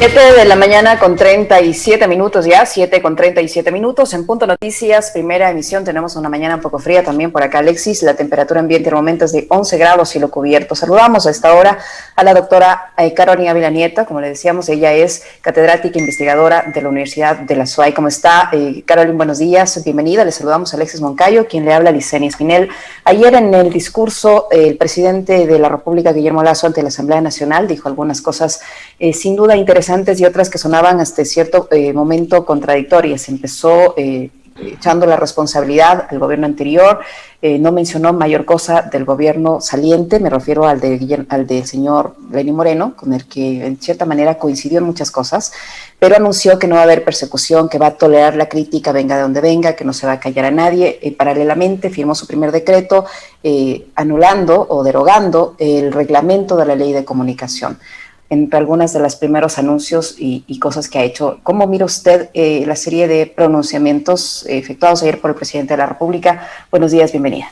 7 de la mañana con 37 minutos ya, 7 con 37 minutos. En Punto Noticias, primera emisión, tenemos una mañana un poco fría también por acá, Alexis. La temperatura ambiente en momentos de 11 grados, cielo cubierto. Saludamos a esta hora a la doctora Carolina Ávila Nieto. Como le decíamos, ella es catedrática e investigadora de la Universidad de la SUAY. ¿Cómo está? Carolina, buenos días, bienvenida. Le saludamos a Alexis Moncayo, quien le habla, Licenia Espinel. Ayer en el discurso, el presidente de la República, Guillermo Lasso, ante la Asamblea Nacional, dijo algunas cosas sin duda interesantes y otras que sonaban hasta cierto momento contradictorias. Empezó echando la responsabilidad al gobierno anterior, no mencionó mayor cosa del gobierno saliente, me refiero al del señor Lenín Moreno, con el que en cierta manera coincidió en muchas cosas, pero anunció que no va a haber persecución, que va a tolerar la crítica, venga de donde venga, que no se va a callar a nadie. Paralelamente firmó su primer decreto anulando o derogando el reglamento de la ley de comunicación, entre algunas de los primeros anuncios y cosas que ha hecho. ¿Cómo mira usted la serie de pronunciamientos efectuados ayer por el presidente de la República? Buenos días, bienvenida.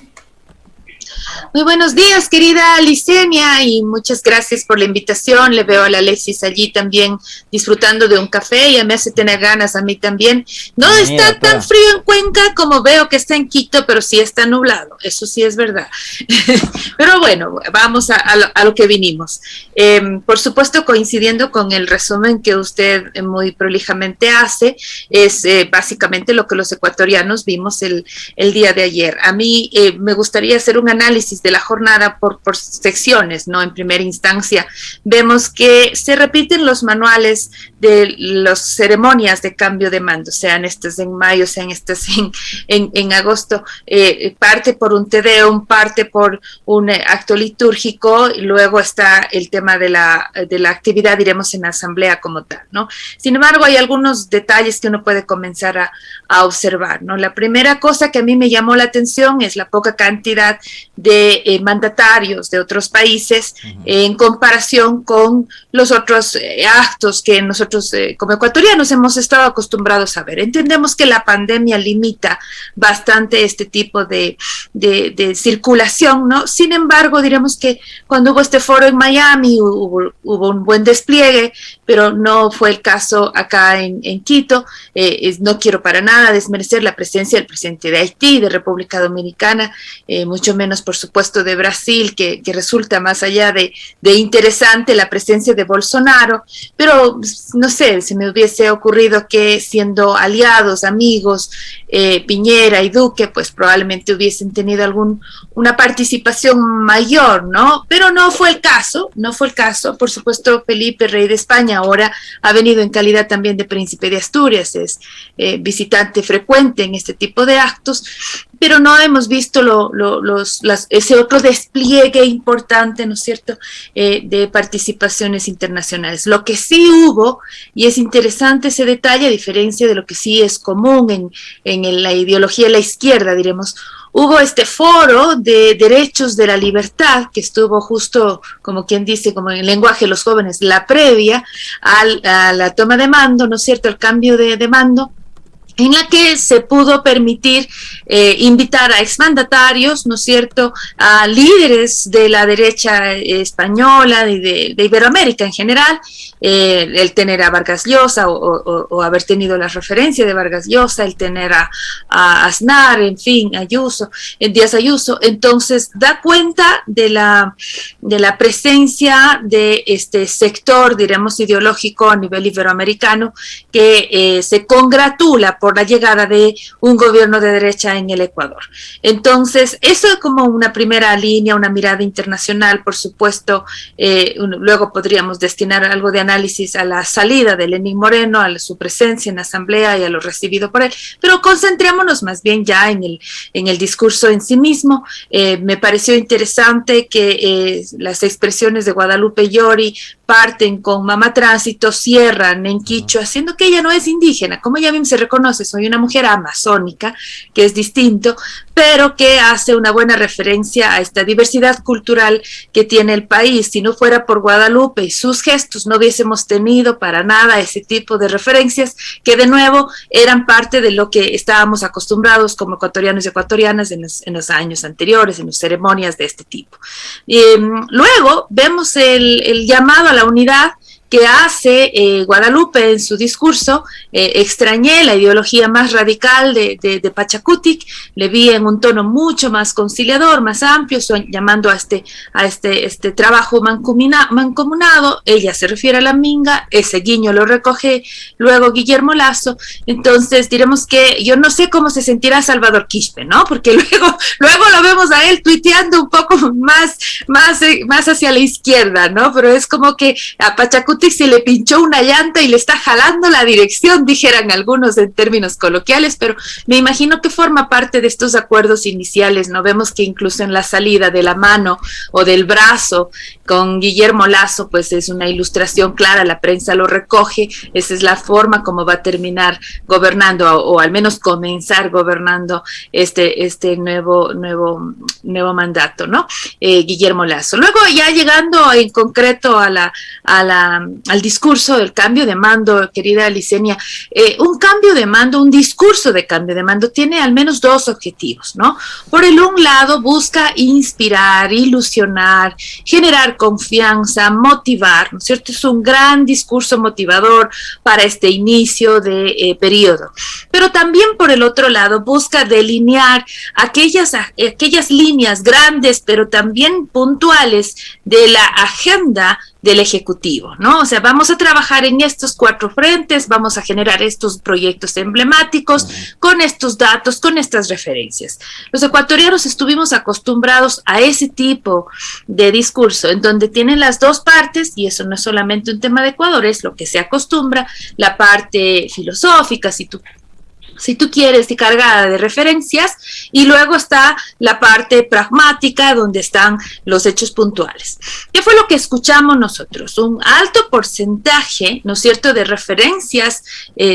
Muy buenos días, querida Licenia, y muchas gracias por la invitación. Le veo a la Alexis allí también disfrutando de un café, ya me hace tener ganas a mí también. No está tan frío en Cuenca como veo que está en Quito, pero sí está nublado, eso sí es verdad. Pero bueno, vamos a lo que vinimos. Por supuesto, coincidiendo con el resumen que usted muy prolijamente hace, es básicamente lo que los ecuatorianos vimos el día de ayer. A mí me gustaría hacer un análisis de la jornada por secciones, ¿no? En primera instancia, vemos que se repiten los manuales de las ceremonias de cambio de mando, sean estas en mayo, sean estas en agosto, parte por un Te Deum, parte por un acto litúrgico, y luego está el tema de la actividad, diremos, en la asamblea como tal, ¿no? Sin embargo, hay algunos detalles que uno puede comenzar a observar, ¿no? La primera cosa que a mí me llamó la atención es la poca cantidad de mandatarios de otros países en comparación con los otros actos que nosotros como ecuatorianos hemos estado acostumbrados a ver. Entendemos que la pandemia limita bastante este tipo de circulación, ¿no? Sin embargo, diremos que cuando hubo este foro en Miami hubo un buen despliegue, pero no fue el caso acá en Quito. No quiero para nada desmerecer la presencia del presidente de Haití, de República Dominicana, mucho menos, por supuesto, de Brasil, que resulta más allá de interesante la presencia de Bolsonaro, pero no sé, se me hubiese ocurrido que siendo aliados, amigos, Piñera y Duque, pues probablemente hubiesen tenido una participación mayor, ¿no? Pero no fue el caso. Por supuesto, Felipe, rey de España, ahora ha venido en calidad también de príncipe de Asturias, es visitante frecuente en este tipo de actos, pero no hemos visto ese otro despliegue importante, ¿no es cierto?, de participaciones internacionales. Lo que sí hubo, y es interesante ese detalle, a diferencia de lo que sí es común en la ideología de la izquierda, diremos, hubo este foro de derechos de la libertad que estuvo justo, como quien dice, como en el lenguaje de los jóvenes, la previa a la toma de mando, ¿no es cierto?, el cambio de mando, en la que se pudo permitir invitar a exmandatarios, ¿no es cierto?, a líderes de la derecha española y de Iberoamérica en general, el tener a Vargas Llosa o haber tenido la referencia de Vargas Llosa, el tener a Aznar, en fin, Díaz Ayuso. Entonces da cuenta de la presencia de este sector, diremos, ideológico a nivel iberoamericano, que se congratula por la llegada de un gobierno de derecha en el Ecuador. Entonces, eso es como una primera línea, una mirada internacional, por supuesto. Luego podríamos destinar algo de análisis a la salida de Lenín Moreno, a su presencia en la asamblea y a lo recibido por él, pero concentrémonos más bien ya en el discurso en sí mismo. Me pareció interesante que las expresiones de Guadalupe Llori parten con Mamá Tránsito, cierran en quichua, siendo que ella no es indígena, como ella misma se reconoce, soy una mujer amazónica, que es distinto, pero que hace una buena referencia a esta diversidad cultural que tiene el país. Si no fuera por Guadalupe y sus gestos, no hubiésemos tenido para nada ese tipo de referencias que, de nuevo, eran parte de lo que estábamos acostumbrados como ecuatorianos y ecuatorianas en los años anteriores, en las ceremonias de este tipo. Luego vemos el llamado a la unidad que hace Guadalupe en su discurso. Extrañé la ideología más radical de Pachacutic, le vi en un tono mucho más conciliador, más amplio, llamando a este trabajo mancomunado. Ella se refiere a la minga, ese guiño lo recoge luego Guillermo Lasso. Entonces diremos que yo no sé cómo se sentirá Salvador Quispe, ¿no? Porque luego lo vemos a él tuiteando un poco más hacia la izquierda, ¿no? Pero es como que a Pachacutic se le pinchó una llanta y le está jalando la dirección, dijeran algunos en términos coloquiales, pero me imagino que forma parte de estos acuerdos iniciales, ¿no? Vemos que incluso en la salida de la mano o del brazo con Guillermo Lasso, pues es una ilustración clara, la prensa lo recoge, esa es la forma como va a terminar gobernando, o al menos comenzar gobernando este nuevo mandato, ¿no? Guillermo Lasso. Luego ya llegando en concreto al discurso del cambio de mando, querida Licenia, un cambio de mando, un discurso de cambio de mando tiene al menos dos objetivos, ¿no? Por el un lado busca inspirar, ilusionar, generar confianza, motivar, ¿no es cierto? Es un gran discurso motivador para este inicio de periodo. Pero también por el otro lado busca delinear aquellas líneas grandes, pero también puntuales de la agenda del Ejecutivo, ¿no? O sea, vamos a trabajar en estos 4 frentes, vamos a generar estos proyectos emblemáticos, con estos datos, con estas referencias. Los ecuatorianos estuvimos acostumbrados a ese tipo de discurso, en donde tienen las dos partes, y eso no es solamente un tema de Ecuador, es lo que se acostumbra, la parte filosófica, si tú quieres, y cargada de referencias, y luego está la parte pragmática, donde están los hechos puntuales. ¿Qué fue lo que escuchamos nosotros? Un alto porcentaje, ¿no es cierto?, de referencias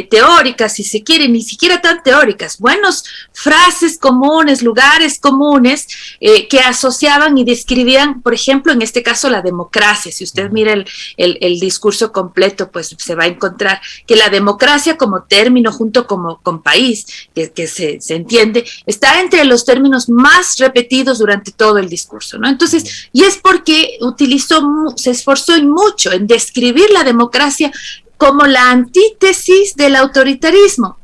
teóricas, si se quiere, ni siquiera tan teóricas, buenos frases comunes, lugares comunes, que asociaban y describían, por ejemplo, en este caso, la democracia. Si usted mira el discurso completo, pues se va a encontrar que la democracia como término, junto con país, que se entiende, está entre los términos más repetidos durante todo el discurso, ¿no? Entonces, y es porque se esforzó mucho en describir la democracia como la antítesis del autoritarismo.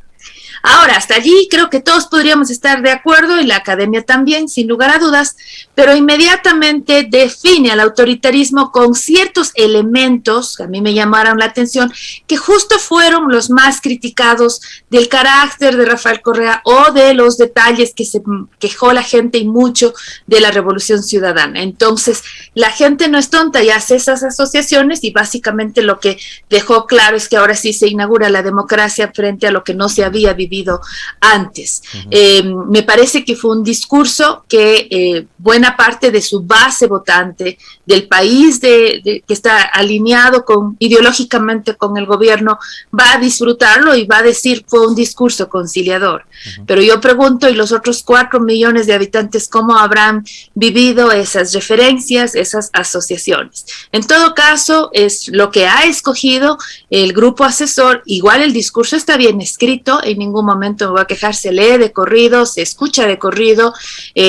Ahora, hasta allí creo que todos podríamos estar de acuerdo, y la academia también, sin lugar a dudas, pero inmediatamente define al autoritarismo con ciertos elementos que a mí me llamaron la atención, que justo fueron los más criticados del carácter de Rafael Correa, o de los detalles que se quejó la gente y mucho de la Revolución Ciudadana. Entonces, la gente no es tonta y hace esas asociaciones, y básicamente lo que dejó claro es que ahora sí se inaugura la democracia frente a lo que no se había vivido antes. Me parece que fue un discurso que buena parte de su base votante del país que está alineado ideológicamente con el gobierno va a disfrutarlo y va a decir fue un discurso conciliador. Pero yo pregunto, ¿y los otros 4 millones de habitantes cómo habrán vivido esas referencias, esas asociaciones? En todo caso, es lo que ha escogido el grupo asesor. Igual el discurso está bien escrito, en ningún momento me voy a quejar, se lee de corrido, se escucha de corrido,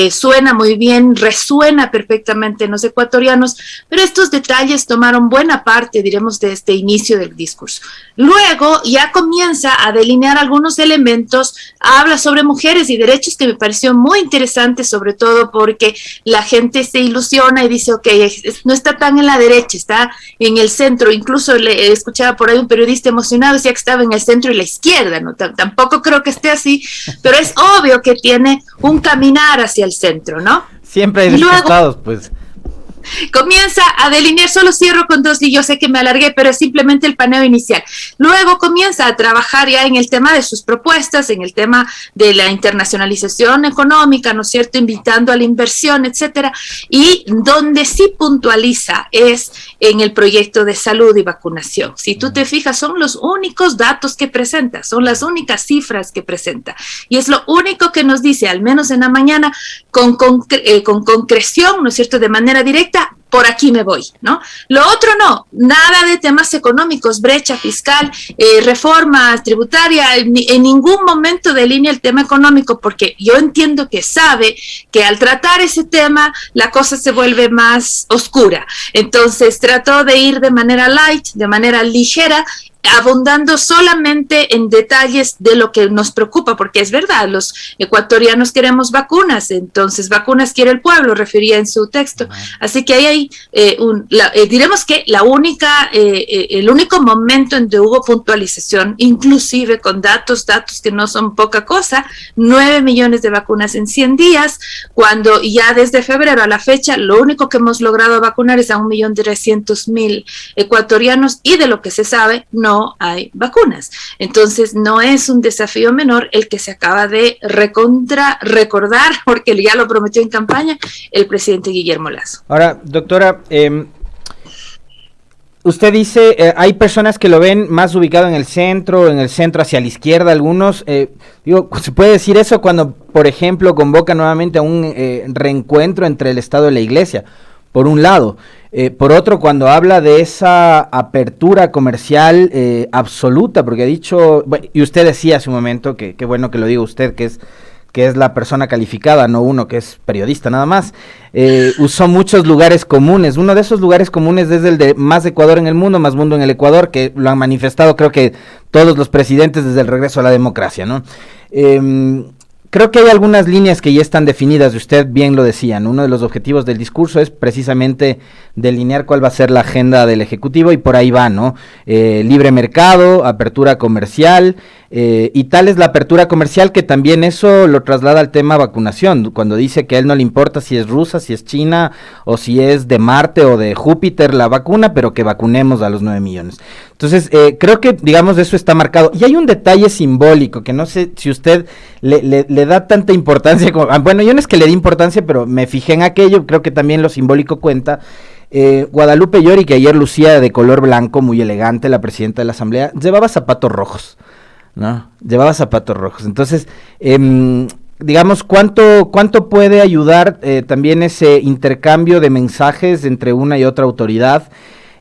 suena muy bien, resuena perfectamente en los ecuatorianos, pero estos detalles tomaron buena parte, diremos, de este inicio del discurso. Luego ya comienza a delinear algunos elementos, habla sobre mujeres y derechos, que me pareció muy interesante, sobre todo porque la gente se ilusiona y dice, ok, no está tan en la derecha, está en el centro. Incluso le escuchaba por ahí un periodista emocionado, decía que estaba en el centro y la izquierda, ¿no? Tampoco creo que esté así, pero es obvio que tiene un caminar hacia el centro, ¿no? Siempre hay descartados, pues. Comienza a delinear, solo cierro con 2 y yo sé que me alargué, pero es simplemente el paneo inicial. Luego comienza a trabajar ya en el tema de sus propuestas, en el tema de la internacionalización económica, ¿no es cierto?, invitando a la inversión, etcétera, y donde sí puntualiza es en el proyecto de salud y vacunación. Si tú te fijas, son los únicos datos que presenta, son las únicas cifras que presenta, y es lo único que nos dice, al menos en la mañana, con concreción, ¿no es cierto?, de manera directa, por aquí me voy, ¿no? Lo otro no, nada de temas económicos, brecha fiscal, reforma tributaria, en ningún momento delinea el tema económico, porque yo entiendo que sabe que al tratar ese tema la cosa se vuelve más oscura. Entonces trató de ir de manera light, de manera ligera, abundando solamente en detalles de lo que nos preocupa, porque es verdad, los ecuatorianos queremos vacunas, entonces vacunas quiere el pueblo, refería en su texto. Así que ahí hay diremos que el único momento en que hubo puntualización, inclusive con datos que no son poca cosa, 9 millones de vacunas en 100 días, cuando ya desde febrero a la fecha lo único que hemos logrado vacunar es a 1.300.000 ecuatorianos, y de lo que se sabe no hay vacunas. Entonces no es un desafío menor el que se acaba de recordar, porque ya lo prometió en campaña el presidente Guillermo Lasso. Ahora, doctora, usted dice, hay personas que lo ven más ubicado en el centro hacia la izquierda, algunos, ¿se puede decir eso cuando, por ejemplo, convoca nuevamente a un reencuentro entre el Estado y la Iglesia? Por un lado. Por otro, cuando habla de esa apertura comercial absoluta, porque ha dicho, bueno, y usted decía hace un momento, que bueno que lo diga usted, que es la persona calificada, no uno que es periodista nada más, usó muchos lugares comunes. Uno de esos lugares comunes es el de más Ecuador en el mundo, más mundo en el Ecuador, que lo han manifestado creo que todos los presidentes desde el regreso a la democracia, ¿no? Creo que hay algunas líneas que ya están definidas, y usted bien lo decía, ¿no? Uno de los objetivos del discurso es precisamente delinear cuál va a ser la agenda del Ejecutivo, y por ahí va, ¿no? Libre mercado, apertura comercial, y tal es la apertura comercial que también eso lo traslada al tema vacunación, cuando dice que a él no le importa si es rusa, si es china, o si es de Marte o de Júpiter la vacuna, pero que vacunemos a los 9 millones. Entonces, creo que, digamos, eso está marcado. Y hay un detalle simbólico que no sé si usted le da tanta importancia como... Bueno, yo no es que le dé importancia, pero me fijé en aquello, creo que también lo simbólico cuenta. Guadalupe Llori, que ayer lucía de color blanco, muy elegante, la presidenta de la Asamblea, llevaba zapatos rojos, ¿no? Llevaba zapatos rojos. Entonces, digamos, ¿cuánto puede ayudar también ese intercambio de mensajes entre una y otra autoridad?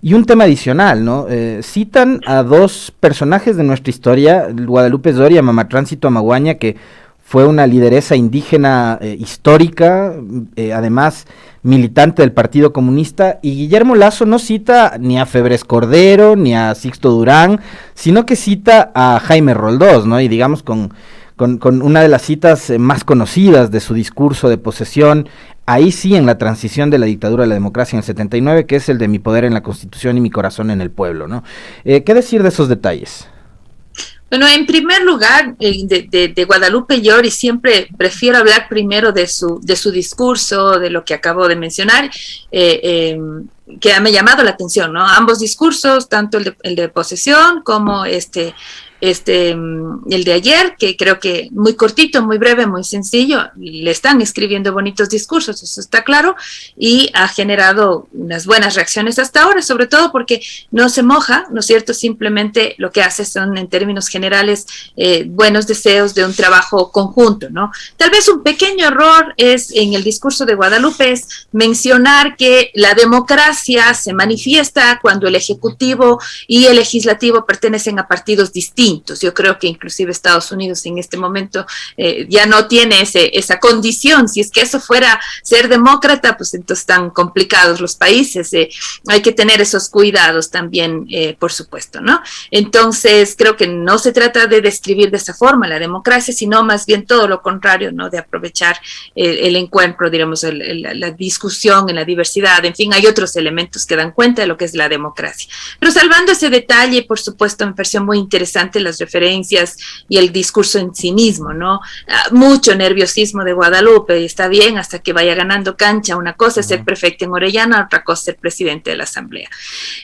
Y un tema adicional, ¿no? Citan a dos personajes de nuestra historia, Guadalupe Llori, a Mama Tránsito Amaguaña, que fue una lideresa indígena histórica, además militante del Partido Comunista, y Guillermo Lasso no cita ni a Febres Cordero, ni a Sixto Durán, sino que cita a Jaime Roldós, ¿no? Y digamos con una de las citas más conocidas de su discurso de posesión, ahí sí en la transición de la dictadura a la democracia en el 79, que es el de mi poder en la Constitución y mi corazón en el pueblo, ¿no? ¿Qué decir de esos detalles? Bueno, en primer lugar, de Guadalupe Llori, siempre prefiero hablar primero de su discurso, de lo que acabo de mencionar, que me ha llamado la atención, ¿no? Ambos discursos, tanto el de posesión como el de ayer, que creo que muy cortito, muy breve, muy sencillo, le están escribiendo bonitos discursos, eso está claro, y ha generado unas buenas reacciones hasta ahora, sobre todo porque no se moja, ¿no es cierto? Simplemente lo que hace son, en términos generales, buenos deseos de un trabajo conjunto, ¿no? Tal vez un pequeño error es en el discurso de Guadalupe es mencionar que la democracia se manifiesta cuando el Ejecutivo y el Legislativo pertenecen a partidos distintos. Yo creo que inclusive Estados Unidos en este momento ya no tiene esa condición. Si es que eso fuera ser demócrata, pues entonces están complicados los países. Hay que tener esos cuidados también, por supuesto, ¿no? Entonces creo que no se trata de describir de esa forma la democracia, sino más bien todo lo contrario, ¿no? De aprovechar el encuentro, digamos, la discusión en la diversidad. En fin, hay otros elementos que dan cuenta de lo que es la democracia. Pero salvando ese detalle, por supuesto, me pareció muy interesante las referencias y el discurso en sí mismo, ¿no? Mucho nerviosismo de Guadalupe, y está bien hasta que vaya ganando cancha. Una cosa es ser prefecta en Orellana, otra cosa es ser presidente de la Asamblea.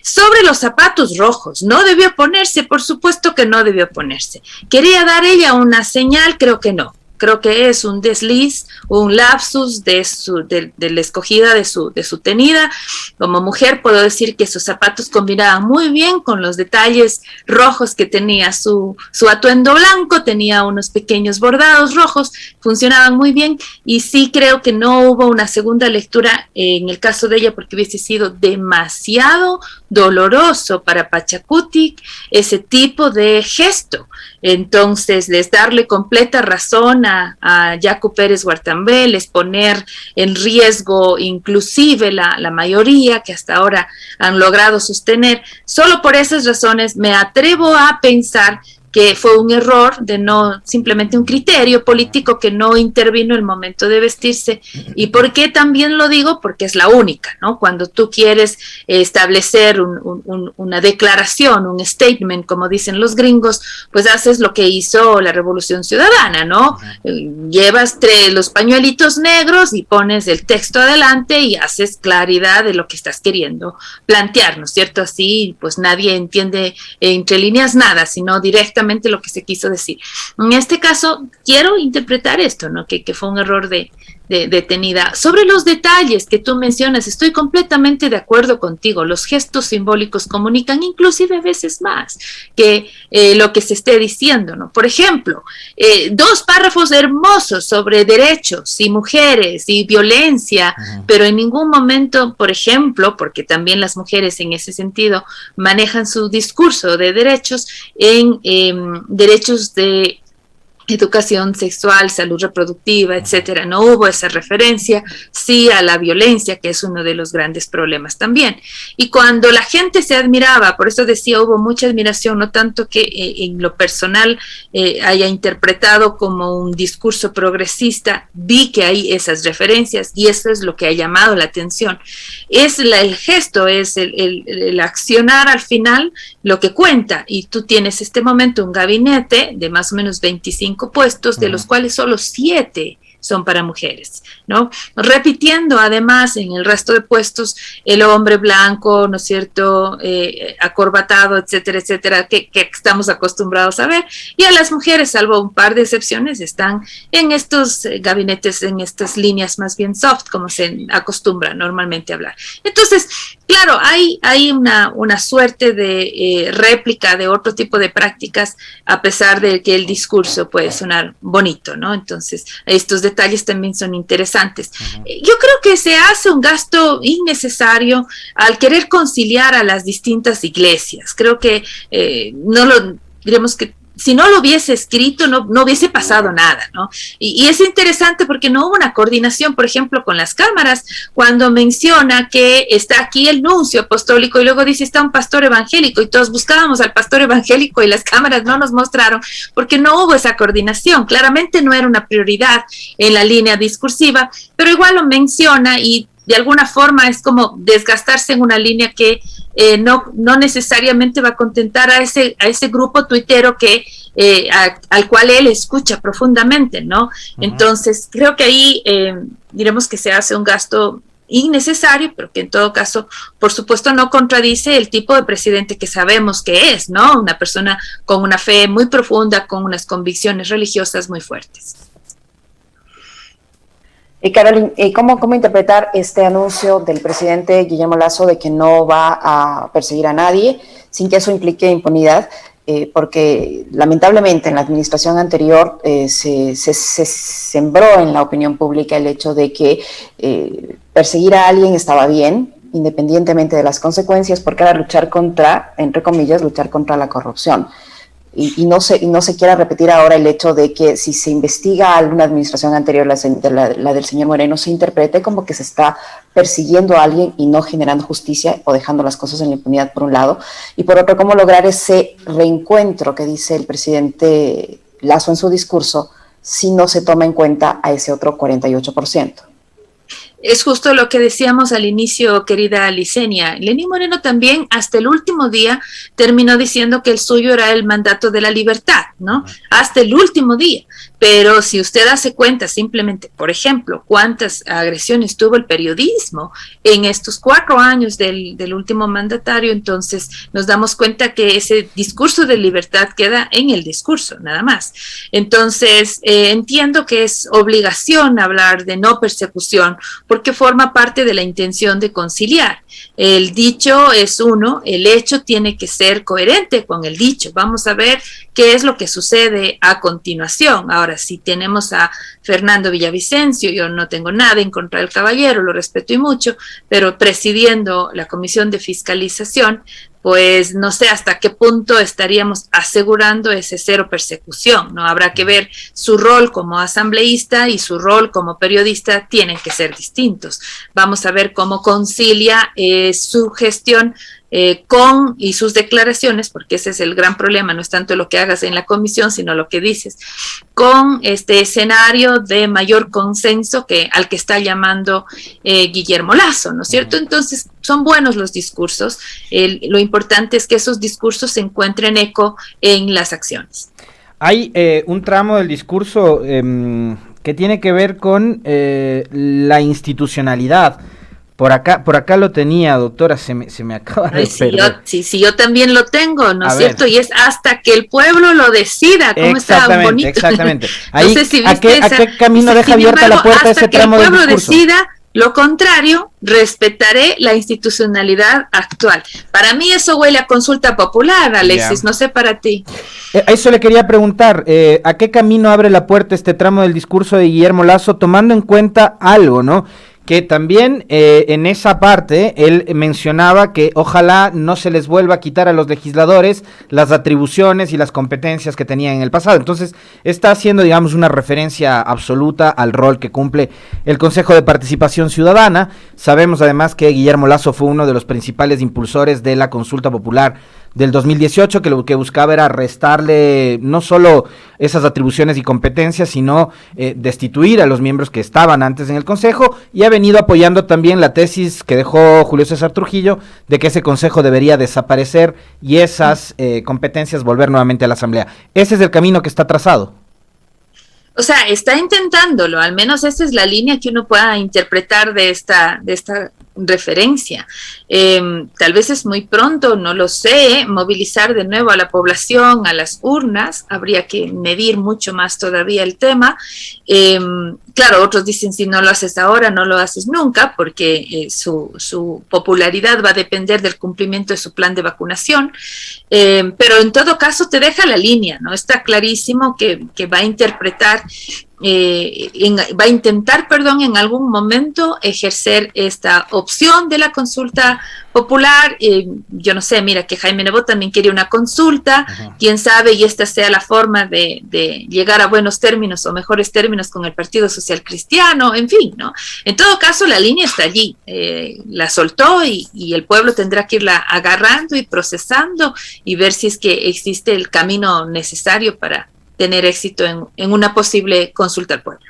Sobre los zapatos rojos, ¿no debió ponerse? Por supuesto que no debió ponerse. ¿Quería dar ella una señal? Creo que no. creo que es un desliz, un lapsus de la escogida de su tenida. Como mujer puedo decir que sus zapatos combinaban muy bien con los detalles rojos que tenía su atuendo blanco, tenía unos pequeños bordados rojos, funcionaban muy bien, y sí creo que no hubo una segunda lectura en el caso de ella, porque hubiese sido demasiado doloroso para Pachacutic ese tipo de gesto. Entonces, les darle completa razón a Yacu Pérez Guartambel, es poner en riesgo inclusive la mayoría que hasta ahora han logrado sostener. Solo por esas razones me atrevo a pensar que fue un error de no, simplemente un criterio político que no intervino el momento de vestirse. ¿Y por qué también lo digo? Porque es la única, ¿no? Cuando tú quieres establecer una declaración, un statement, como dicen los gringos, pues haces lo que hizo la Revolución Ciudadana, ¿no? Llevas los pañuelitos negros y pones el texto adelante y haces claridad de lo que estás queriendo plantear, ¿no es cierto? Así, pues nadie entiende entre líneas nada, sino directamente lo que se quiso decir. En este caso, quiero interpretar esto, ¿no? Que fue un error de tenida. Sobre los detalles que tú mencionas, estoy completamente de acuerdo contigo. Los gestos simbólicos comunican inclusive a veces más que lo que se esté diciendo, ¿no? Por ejemplo, 2 párrafos hermosos sobre derechos y mujeres y violencia, pero en ningún momento, por ejemplo, porque también las mujeres en ese sentido manejan su discurso de derechos en derechos de educación sexual, salud reproductiva, etcétera. No hubo esa referencia, sí a la violencia, que es uno de los grandes problemas también. Y cuando la gente se admiraba, por eso decía, hubo mucha admiración, no tanto que en lo personal haya interpretado como un discurso progresista, vi que hay esas referencias y eso es lo que ha llamado la atención. Es el gesto, es el accionar al final lo que cuenta, y tú tienes este momento un gabinete de más o menos 25 puestos, de los cuales solo 7 son para mujeres, ¿no? Repitiendo además en el resto de puestos el hombre blanco, ¿no es cierto?, acorbatado, etcétera, etcétera, que estamos acostumbrados a ver, y a las mujeres, salvo un par de excepciones, están en estos gabinetes, en estas líneas más bien soft, como se acostumbra normalmente a hablar. Entonces, claro, hay una suerte de réplica de otro tipo de prácticas, a pesar de que el discurso puede sonar bonito, ¿no? Entonces, estos detalles también son interesantes. Yo creo que se hace un gasto innecesario al querer conciliar a las distintas iglesias. Creo que diremos que si no lo hubiese escrito, no hubiese pasado nada, ¿no? Y es interesante porque no hubo una coordinación, por ejemplo, con las cámaras, cuando menciona que está aquí el nuncio apostólico y luego dice está un pastor evangélico, y todos buscábamos al pastor evangélico y las cámaras no nos mostraron porque no hubo esa coordinación. Claramente no era una prioridad en la línea discursiva, pero igual lo menciona, y de alguna forma es como desgastarse en una línea que no necesariamente va a contentar a ese grupo tuitero al cual él escucha profundamente, ¿no? Entonces, creo que ahí diremos que se hace un gasto innecesario, pero que en todo caso, por supuesto, no contradice el tipo de presidente que sabemos que es, ¿no? Una persona con una fe muy profunda, con unas convicciones religiosas muy fuertes. Carolyn, ¿cómo interpretar este anuncio del presidente Guillermo Lasso de que no va a perseguir a nadie sin que eso implique impunidad? Porque lamentablemente en la administración anterior se sembró en la opinión pública el hecho de que perseguir a alguien estaba bien, independientemente de las consecuencias, porque era luchar contra, entre comillas, luchar contra la corrupción. Y no se quiera repetir ahora el hecho de que si se investiga a alguna administración anterior, la del señor Moreno, se interprete como que se está persiguiendo a alguien y no generando justicia o dejando las cosas en la impunidad, por un lado. Y por otro, cómo lograr ese reencuentro que dice el presidente Lasso en su discurso si no se toma en cuenta a ese otro 48%. Es justo lo que decíamos al inicio, querida Licenia. Lenín Moreno también hasta el último día terminó diciendo que el suyo era el mandato de la libertad, ¿no? Hasta el último día. pero si usted hace cuenta simplemente, por ejemplo, cuántas agresiones tuvo el periodismo en estos 4 años del último mandatario, entonces nos damos cuenta que ese discurso de libertad queda en el discurso, nada más. Entonces, entiendo que es obligación hablar de no persecución, porque forma parte de la intención de conciliar. El dicho es uno, el hecho tiene que ser coherente con el dicho. Vamos a ver qué es lo que sucede a continuación. Ahora, si tenemos a Fernando Villavicencio, yo no tengo nada en contra del caballero, lo respeto y mucho, pero presidiendo la Comisión de Fiscalización, pues no sé hasta qué punto estaríamos asegurando ese cero persecución, ¿no? Habrá que ver su rol como asambleísta y su rol como periodista tienen que ser distintos. Vamos a ver cómo concilia su gestión y sus declaraciones, porque ese es el gran problema, no es tanto lo que hagas en la comisión, sino lo que dices, con este escenario de mayor consenso al que está llamando Guillermo Lasso, ¿no es cierto? Entonces, son buenos los discursos, lo importante es que esos discursos se encuentren eco en las acciones. Hay un tramo del discurso que tiene que ver con la institucionalidad. Por acá lo tenía, doctora, se me acaba de perder. Sí, yo también lo tengo, ¿no es cierto? Y es hasta que el pueblo lo decida, ¿cómo está bonito? Exactamente. Ahí, no sé si ¿a qué camino deja abierta la puerta ese tramo del discurso? Hasta que el pueblo decida, lo contrario, respetaré la institucionalidad actual. Para mí eso huele a consulta popular, Alexis, no sé para ti. Eso le quería preguntar, ¿a qué camino abre la puerta este tramo del discurso de Guillermo Lasso, tomando en cuenta algo, ¿no? Que también en esa parte él mencionaba que ojalá no se les vuelva a quitar a los legisladores las atribuciones y las competencias que tenían en el pasado. Entonces está haciendo, digamos, una referencia absoluta al rol que cumple el Consejo de Participación Ciudadana. Sabemos además que Guillermo Lasso fue uno de los principales impulsores de la consulta popular del 2018, que lo que buscaba era restarle no solo esas atribuciones y competencias, sino destituir a los miembros que estaban antes en el Consejo, y ha venido apoyando también la tesis que dejó Julio César Trujillo de que ese Consejo debería desaparecer y esas competencias volver nuevamente a la Asamblea. Ese es el camino que está trazado. O sea, está intentándolo, al menos esa es la línea que uno pueda interpretar de esta referencia. Tal vez es muy pronto, no lo sé, movilizar de nuevo a la población, a las urnas, habría que medir mucho más todavía el tema. Claro, otros dicen si no lo haces ahora, no lo haces nunca, porque su popularidad va a depender del cumplimiento de su plan de vacunación, pero en todo caso te deja la línea, ¿no? Está clarísimo que va a interpretar va a intentar, en algún momento ejercer esta opción de la consulta popular. Yo no sé, mira que Jaime Nebot también quiere una consulta, quién sabe, y esta sea la forma de llegar a buenos términos o mejores términos con el Partido Social Cristiano, en fin, ¿no? En todo caso, la línea está allí, la soltó y el pueblo tendrá que irla agarrando y procesando y ver si es que existe el camino necesario para tener éxito en una posible consulta al pueblo.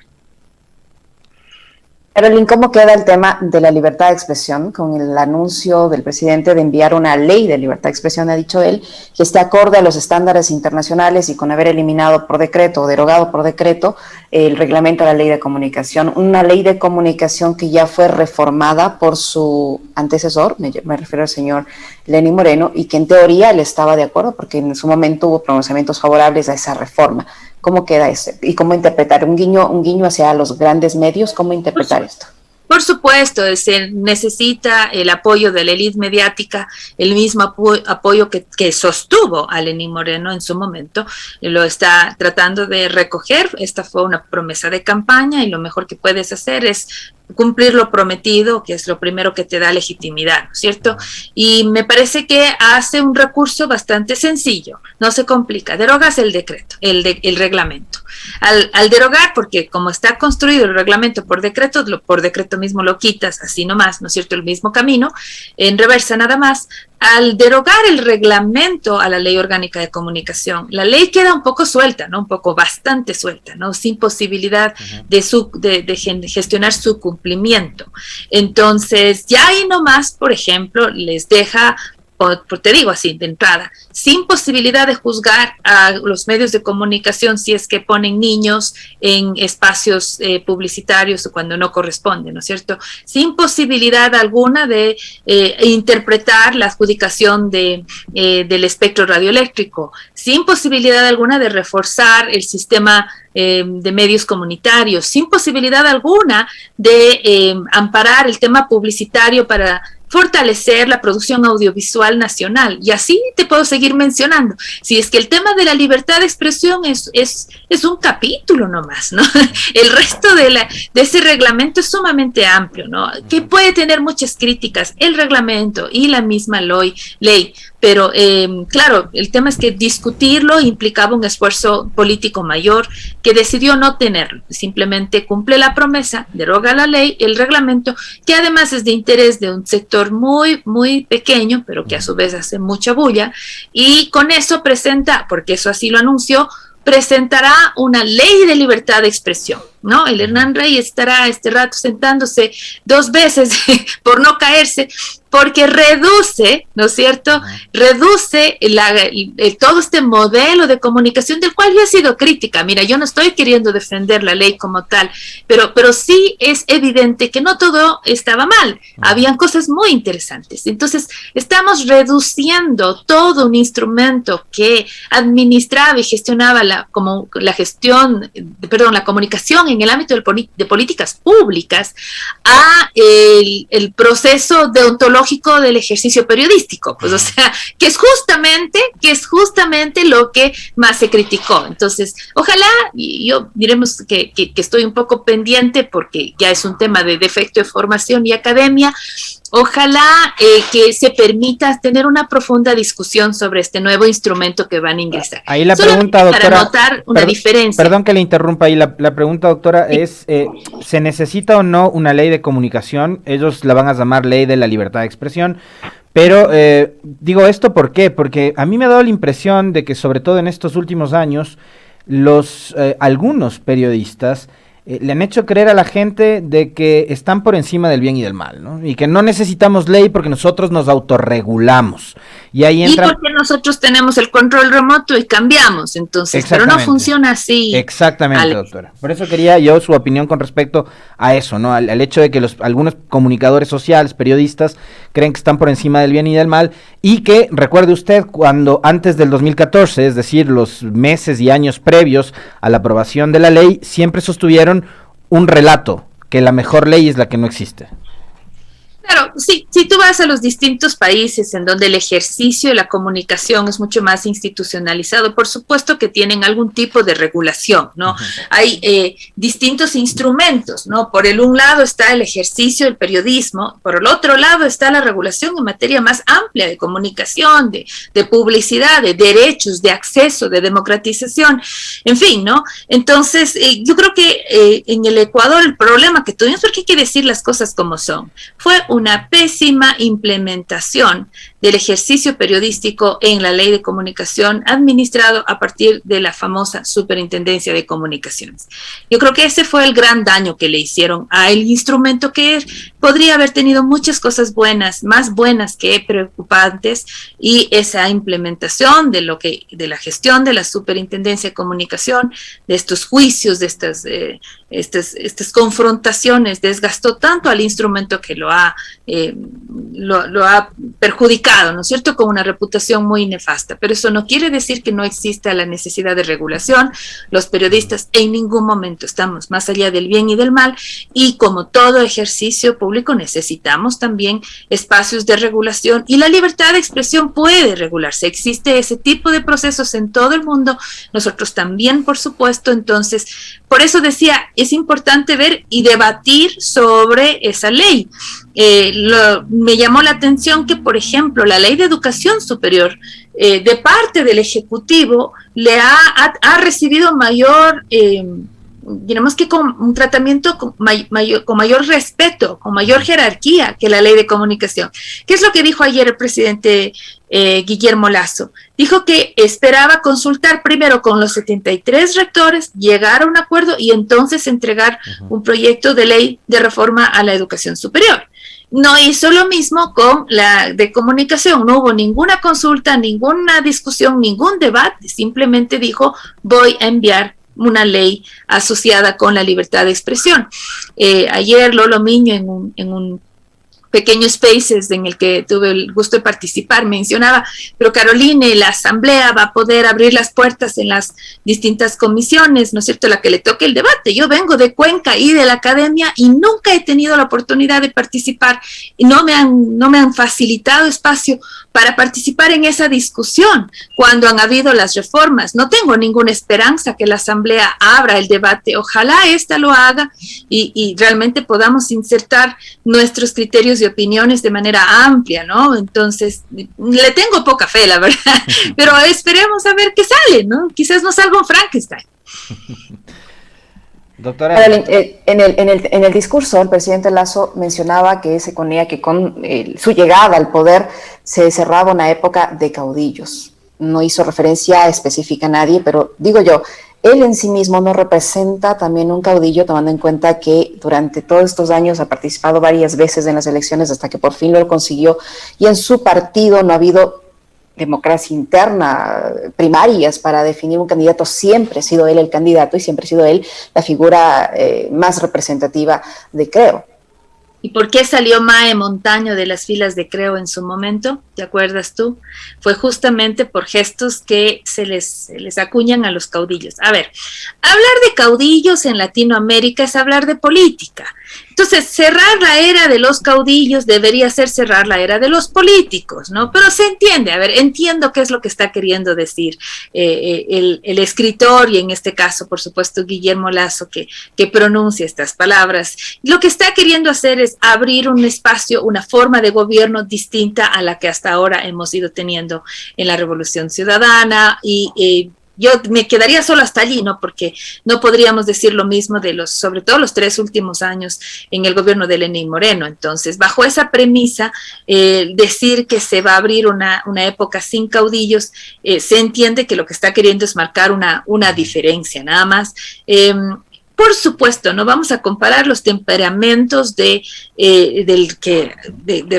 Carolyn, ¿cómo queda el tema de la libertad de expresión con el anuncio del presidente de enviar una ley de libertad de expresión, ha dicho él, que esté acorde a los estándares internacionales y con haber eliminado por decreto o derogado por decreto el reglamento de la ley de comunicación, una ley de comunicación que ya fue reformada por su antecesor, me refiero al señor Lenín Moreno, y que en teoría él estaba de acuerdo porque en su momento hubo pronunciamientos favorables a esa reforma? ¿Cómo queda eso? ¿Y cómo interpretar? ¿Un guiño hacia los grandes medios? ¿Cómo interpretar esto? Por supuesto, se necesita el apoyo de la élite mediática, el mismo apoyo que sostuvo a Lenín Moreno en su momento, lo está tratando de recoger. Esta fue una promesa de campaña y lo mejor que puedes hacer es cumplir lo prometido, que es lo primero que te da legitimidad, ¿no es cierto? Y me parece que hace un recurso bastante sencillo, no se complica, derogas el decreto, el reglamento. Al derogar, porque como está construido el reglamento por decreto mismo lo quitas, así nomás, ¿no es cierto? El mismo camino, en reversa nada más. Al derogar el reglamento a la ley orgánica de comunicación, la ley queda un poco suelta, ¿no? Bastante suelta, ¿no? Sin posibilidad de gestionar su cumplimiento. Entonces, ya ahí nomás, por ejemplo, les deja te digo así, de entrada, sin posibilidad de juzgar a los medios de comunicación si es que ponen niños en espacios publicitarios o cuando no corresponde, ¿no es cierto? Sin posibilidad alguna de interpretar la adjudicación del espectro radioeléctrico, sin posibilidad alguna de reforzar el sistema de medios comunitarios, sin posibilidad alguna de amparar el tema publicitario para fortalecer la producción audiovisual nacional. Y así te puedo seguir mencionando. Si es que el tema de la libertad de expresión es un capítulo nomás, ¿no? El resto de ese reglamento es sumamente amplio, ¿no? Que puede tener muchas críticas, el reglamento y la misma ley. Pero claro, el tema es que discutirlo implicaba un esfuerzo político mayor que decidió no tenerlo. Simplemente cumple la promesa, deroga la ley, el reglamento, que además es de interés de un sector muy, muy pequeño, pero que a su vez hace mucha bulla, y con eso presenta, porque eso así lo anunció, presentará una ley de libertad de expresión, ¿no? El Hernán Rey estará este rato sentándose 2 veces por no caerse, porque reduce, ¿no es cierto? Reduce todo este modelo de comunicación del cual yo he sido crítica. Mira, yo no estoy queriendo defender la ley como tal, pero sí es evidente que no todo estaba mal. Habían cosas muy interesantes. Entonces, estamos reduciendo todo un instrumento que administraba y gestionaba la comunicación en el ámbito de políticas públicas a el proceso deontológico del ejercicio periodístico, pues, o sea, que es justamente lo que más se criticó. Entonces, ojalá, y yo diremos que estoy un poco pendiente porque ya es un tema de defecto de formación y academia. Ojalá que se permita tener una profunda discusión sobre este nuevo instrumento que van a ingresar. Ahí la pregunta, doctora, para notar una diferencia. Perdón que le interrumpa ahí, la pregunta, doctora, sí, es, ¿se necesita o no una ley de comunicación? Ellos la van a llamar ley de la libertad de expresión, pero digo esto ¿por qué? Porque a mí me ha dado la impresión de que sobre todo en estos últimos años, algunos periodistas le han hecho creer a la gente de que están por encima del bien y del mal, ¿no? Y que no necesitamos ley porque nosotros nos autorregulamos. Y ahí entra... Y porque nosotros tenemos el control remoto y cambiamos, entonces, pero no funciona así. Exactamente, Alex. Doctora. Por eso quería yo su opinión con respecto a eso, ¿no? Al hecho de que algunos comunicadores sociales, periodistas, creen que están por encima del bien y del mal, y que, recuerde usted, cuando antes del 2014, es decir, los meses y años previos a la aprobación de la ley, siempre sostuvieron un relato, que la mejor ley es la que no existe. Claro, sí, si tú vas a los distintos países en donde el ejercicio de la comunicación es mucho más institucionalizado, por supuesto que tienen algún tipo de regulación, ¿no? Uh-huh. Hay distintos instrumentos, ¿no? Por un lado está el ejercicio del periodismo, por el otro lado está la regulación en materia más amplia de comunicación, de publicidad, de derechos, de acceso, de democratización, en fin, ¿no? Entonces, yo creo que en el Ecuador el problema que tuvimos, porque hay que decir las cosas como son, fue una pésima implementación del ejercicio periodístico en la ley de comunicación administrado a partir de la famosa Superintendencia de Comunicaciones. Yo creo que ese fue el gran daño que le hicieron al instrumento que podría haber tenido muchas cosas buenas, más buenas que preocupantes, y esa implementación de la gestión de la Superintendencia de Comunicación, de estos juicios, de estas confrontaciones, desgastó tanto al instrumento que lo ha perjudicado, ¿no es cierto?, con una reputación muy nefasta. Pero eso no quiere decir que no exista la necesidad de regulación. Los periodistas en ningún momento estamos más allá del bien y del mal, y como todo ejercicio público necesitamos también espacios de regulación, y la libertad de expresión puede regularse. Existe ese tipo de procesos en todo el mundo, nosotros también, por supuesto. Entonces, por eso decía, es importante ver y debatir sobre esa ley. Me llamó la atención que, por ejemplo, la Ley de Educación Superior, de parte del Ejecutivo, le ha recibido mayor, digamos que con un tratamiento con mayor respeto, con mayor jerarquía que la Ley de Comunicación. ¿Qué es lo que dijo ayer el presidente Guillermo Lasso? Dijo que esperaba consultar primero con los 73 rectores, llegar a un acuerdo y entonces entregar un proyecto de ley de reforma a la educación superior. No hizo lo mismo con la de comunicación, no hubo ninguna consulta, ninguna discusión, ningún debate, simplemente dijo voy a enviar una ley asociada con la libertad de expresión. Ayer Lolo Miño en un pequeños spaces en el que tuve el gusto de participar, mencionaba, pero Caroline, la asamblea va a poder abrir las puertas en las distintas comisiones, ¿no es cierto?, la que le toque el debate. Yo vengo de Cuenca y de la academia y nunca he tenido la oportunidad de participar y no me han facilitado espacio para participar en esa discusión cuando han habido las reformas. No tengo ninguna esperanza que la asamblea abra el debate. Ojalá esta lo haga y realmente podamos insertar nuestros criterios y opiniones de manera amplia, ¿no? Entonces, le tengo poca fe, la verdad, pero esperemos a ver qué sale, ¿no? Quizás no salga un Frankenstein. Doctora. En el discurso, el presidente Lasso mencionaba que se ponía que con su llegada al poder se cerraba una época de caudillos. No hizo referencia específica a nadie, pero digo yo, él en sí mismo no representa también un caudillo, tomando en cuenta que durante todos estos años ha participado varias veces en las elecciones hasta que por fin lo consiguió, y en su partido no ha habido democracia interna, primarias para definir un candidato. Siempre ha sido él el candidato y siempre ha sido él la figura más representativa de Creo. ¿Y por qué salió Mae Montaño de las filas de Creo en su momento? ¿Te acuerdas tú? Fue justamente por gestos que se les acuñan a los caudillos. A ver, hablar de caudillos en Latinoamérica es hablar de política. Entonces, cerrar la era de los caudillos debería ser cerrar la era de los políticos, ¿no? Pero se entiende, a ver, entiendo qué es lo que está queriendo decir el escritor, y en este caso, por supuesto, Guillermo Lasso, que pronuncia estas palabras. Lo que está queriendo hacer es abrir un espacio, una forma de gobierno distinta a la que hasta ahora hemos ido teniendo en la Revolución Ciudadana, y yo me quedaría solo hasta allí, ¿no? Porque no podríamos decir lo mismo de sobre todo los 3 últimos años en el gobierno de Lenín Moreno. Entonces, bajo esa premisa, decir que se va a abrir una época sin caudillos, se entiende que lo que está queriendo es marcar una diferencia, nada más. Por supuesto, no vamos a comparar los temperamentos de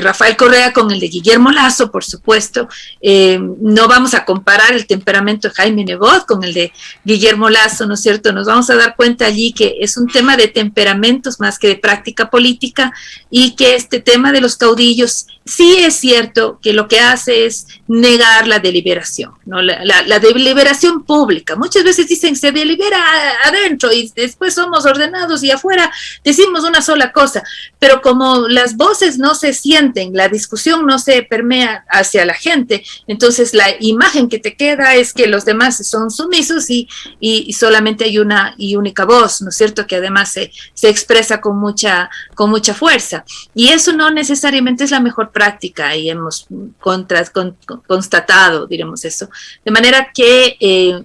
Rafael Correa con el de Guillermo Lasso, por supuesto. No vamos a comparar el temperamento de Jaime Nebot con el de Guillermo Lasso, ¿no es cierto? Nos vamos a dar cuenta allí que es un tema de temperamentos más que de práctica política, y que este tema de los caudillos sí es cierto que lo que hace es negar la deliberación, ¿no? La deliberación pública. Muchas veces dicen se delibera adentro y después somos ordenados y afuera decimos una sola cosa, pero como las voces no se sienten, la discusión no se permea hacia la gente, entonces la imagen que te queda es que los demás son sumisos y solamente hay una y única voz, ¿no es cierto?, que además se expresa con mucha fuerza, y eso no necesariamente es la mejor práctica, y hemos constatado, diremos eso, de manera que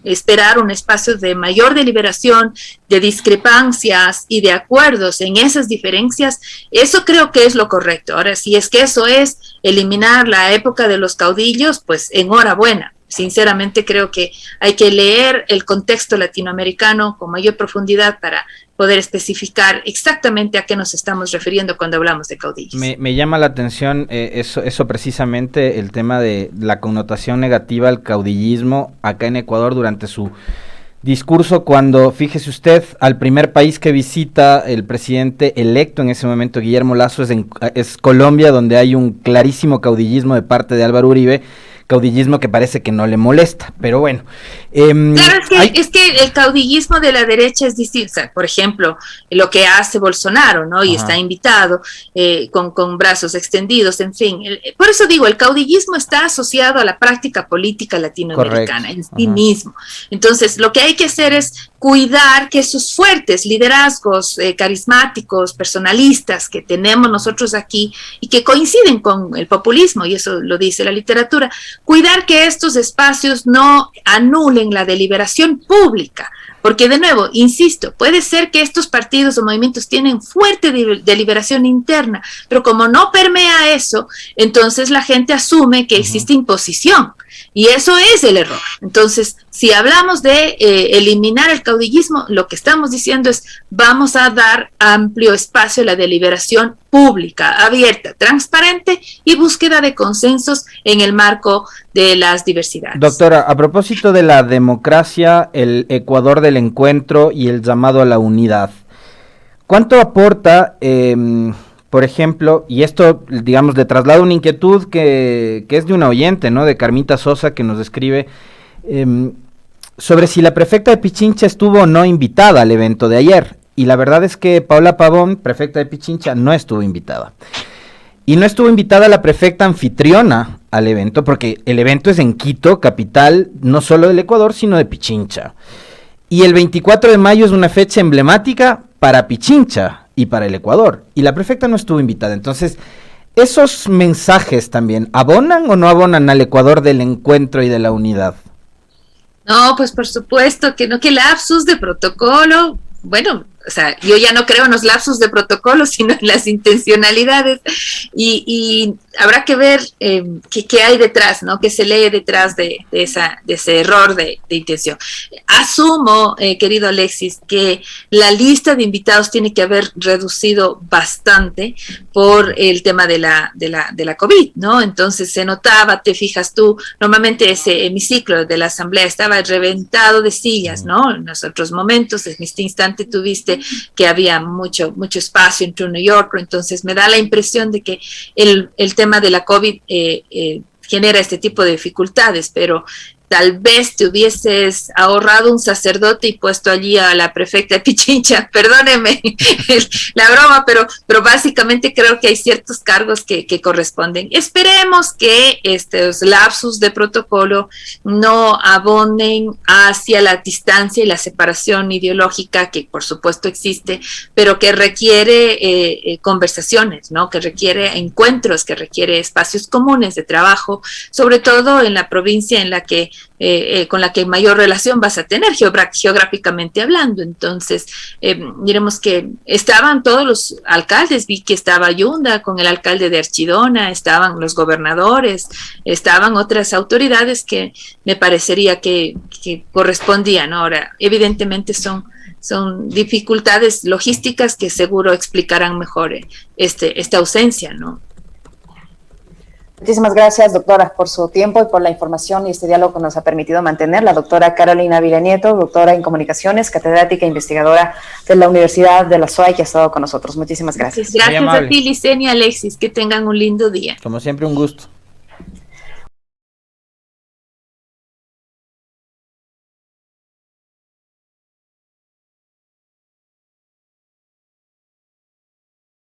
esperar un espacio de mayor deliberación, de discrepancias y de acuerdos en esas diferencias, eso creo que es lo correcto. Ahora, si es que eso es eliminar la época de los caudillos, pues enhorabuena. Sinceramente creo que hay que leer el contexto latinoamericano con mayor profundidad para poder especificar exactamente a qué nos estamos refiriendo cuando hablamos de caudillos. Me llama la atención eso precisamente, el tema de la connotación negativa al caudillismo acá en Ecuador durante su discurso, cuando, fíjese usted, al primer país que visita el presidente electo en ese momento, Guillermo Lasso, es Colombia, donde hay un clarísimo caudillismo de parte de Álvaro Uribe, caudillismo que parece que no le molesta, pero bueno. Claro, es que el caudillismo de la derecha es distinto. O sea, por ejemplo, lo que hace Bolsonaro, ¿no? Y está invitado con brazos extendidos, en fin. Por eso digo, el caudillismo está asociado a la práctica política latinoamericana. Correcto. En sí mismo. Entonces, lo que hay que hacer es cuidar que esos fuertes liderazgos carismáticos, personalistas que tenemos nosotros aquí y que coinciden con el populismo, y eso lo dice la literatura, cuidar que estos espacios no anulen la deliberación pública, porque de nuevo, insisto, puede ser que estos partidos o movimientos tienen fuerte deliberación interna, pero como no permea eso, entonces la gente asume que existe imposición, y eso es el error. Entonces, si hablamos de eliminar el caudillismo, lo que estamos diciendo es vamos a dar amplio espacio a la deliberación pública, abierta, transparente y búsqueda de consensos en el marco de las diversidades. Doctora, a propósito de la democracia, el Ecuador del encuentro y el llamado a la unidad, ¿cuánto aporta, por ejemplo, y esto, digamos, le traslado una inquietud que es de una oyente, ¿no?, de Carmita Sosa, que nos escribe sobre si la prefecta de Pichincha estuvo o no invitada al evento de ayer? Y la verdad es que Paula Pavón, prefecta de Pichincha, no estuvo invitada. Y no estuvo invitada la prefecta anfitriona al evento, porque el evento es en Quito, capital no solo del Ecuador, sino de Pichincha. Y el 24 de mayo es una fecha emblemática para Pichincha y para el Ecuador. Y la prefecta no estuvo invitada. Entonces, ¿esos mensajes también abonan o no abonan al Ecuador del encuentro y de la unidad? No, pues por supuesto que no, que lapsus de protocolo. Bueno, o sea, yo ya no creo en los lapsus de protocolo, sino en las intencionalidades, y habrá que ver qué hay detrás, ¿no? Qué se lee detrás de ese error de intención. Asumo, querido Alexis, que la lista de invitados tiene que haber reducido bastante por el tema de la COVID, ¿no? Entonces se notaba, te fijas tú, normalmente ese hemiciclo de la asamblea estaba reventado de sillas, ¿no? En los otros momentos, en este instante tuviste que había mucho espacio entre uno y otro, entonces me da la impresión de que el tema de la COVID genera este tipo de dificultades, pero tal vez te hubieses ahorrado un sacerdote y puesto allí a la prefecta de Pichincha, perdóneme la broma, pero básicamente creo que hay ciertos cargos que corresponden. Esperemos que estos lapsus de protocolo no abonen hacia la distancia y la separación ideológica que por supuesto existe, pero que requiere conversaciones, ¿no? Que requiere encuentros, que requiere espacios comunes de trabajo, sobre todo en la provincia en la que con la que mayor relación vas a tener geográficamente hablando. Entonces, diremos que estaban todos los alcaldes, vi que estaba Yunda con el alcalde de Archidona, estaban los gobernadores, estaban otras autoridades que me parecería que correspondían, ¿no? Ahora, evidentemente son dificultades logísticas que seguro explicarán mejor esta ausencia, ¿no? Muchísimas gracias, doctora, por su tiempo y por la información y este diálogo que nos ha permitido mantener. La doctora Carolina Villanieto, doctora en comunicaciones, catedrática e investigadora de la Universidad de la SUAY, que ha estado con nosotros. Muchísimas gracias. Gracias a ti, Licenia, Alexis, que tengan un lindo día. Como siempre, un gusto.